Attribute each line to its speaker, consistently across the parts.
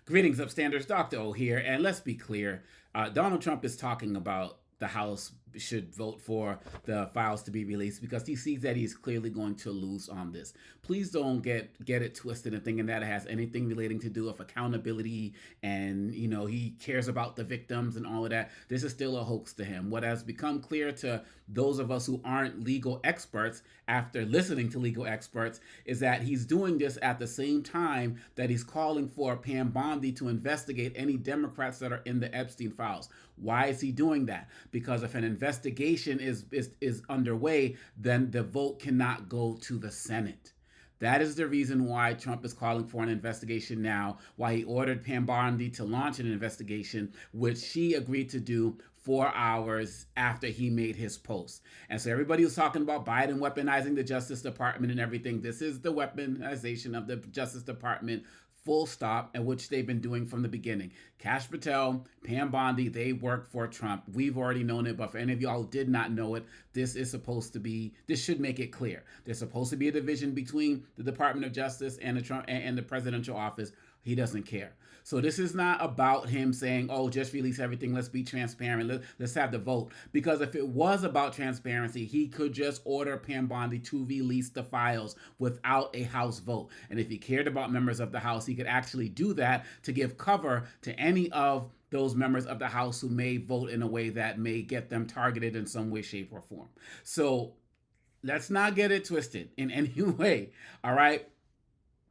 Speaker 1: Greetings, upstanders. Dr. O here. And let's be clear, Donald Trump is talking about the House should vote for the files to be released because he sees that he's clearly going to lose on this. Please don't get it twisted and thinking that it has anything relating to do with accountability and he cares about the victims and all of that. This is still a hoax to him. What has become clear to those of us who aren't legal experts after listening to legal experts is that he's doing this at the same time that he's calling for Pam Bondi to investigate any Democrats that are in the Epstein files. Why is he doing that? Because if an investigation is underway, then the vote cannot go to the Senate. That is the reason why Trump is calling for an investigation now, why he ordered Pam Bondi to launch an investigation, which she agreed to do 4 hours after he made his post. And so everybody was talking about Biden weaponizing the Justice Department and everything. This is the weaponization of the Justice Department, full stop, and which they've been doing from the beginning. Kash Patel, Pam Bondi, they work for Trump. We've already known it, but for any of y'all who did not know it, this should make it clear. There's supposed to be a division between the Department of Justice and the Trump and the presidential office. He doesn't care. So this is not about him saying, oh, just release everything. Let's be transparent. Let's have the vote. Because if it was about transparency, he could just order Pam Bondi to release the files without a House vote. And if he cared about members of the House, he could actually do that to give cover to any of those members of the House who may vote in a way that may get them targeted in some way, shape, or form. So let's not get it twisted in any way. All right.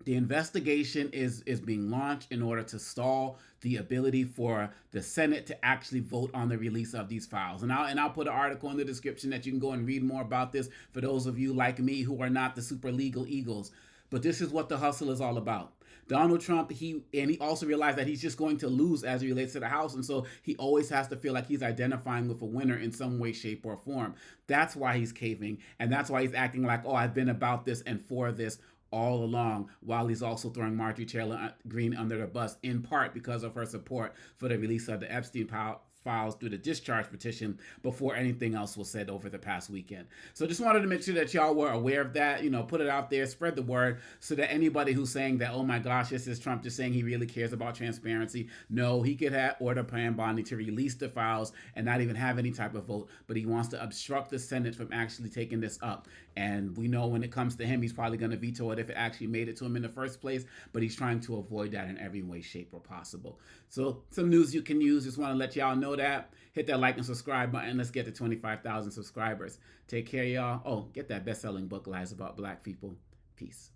Speaker 1: The investigation is being launched in order to stall the ability for the Senate to actually vote on the release of these files. And I'll put an article in the description that you can go and read more about this for those of you like me who are not the super legal eagles. But this is what the hustle is all about. Donald Trump, he also realized that he's just going to lose as it relates to the House. And so he always has to feel like he's identifying with a winner in some way, shape, or form. That's why he's caving. And that's why he's acting like, oh, I've been about this and for this all along, while he's also throwing Marjorie Taylor Greene under the bus, in part because of her support for the release of the Epstein files through the discharge petition before anything else was said over the past weekend. So just wanted to make sure that y'all were aware of that, put it out there, spread the word so that anybody who's saying that, oh my gosh, this is Trump just saying he really cares about transparency. No, he could have ordered Pam Bondi to release the files and not even have any type of vote, but he wants to obstruct the Senate from actually taking this up. And we know when it comes to him, he's probably going to veto it if it actually made it to him in the first place, but he's trying to avoid that in every way, shape, or possible. So some news you can use. Just want to let y'all know that. Hit that like and subscribe button. Let's get to 25,000 subscribers. Take care, y'all. Oh, get that best-selling book, Lies About Black People. Peace.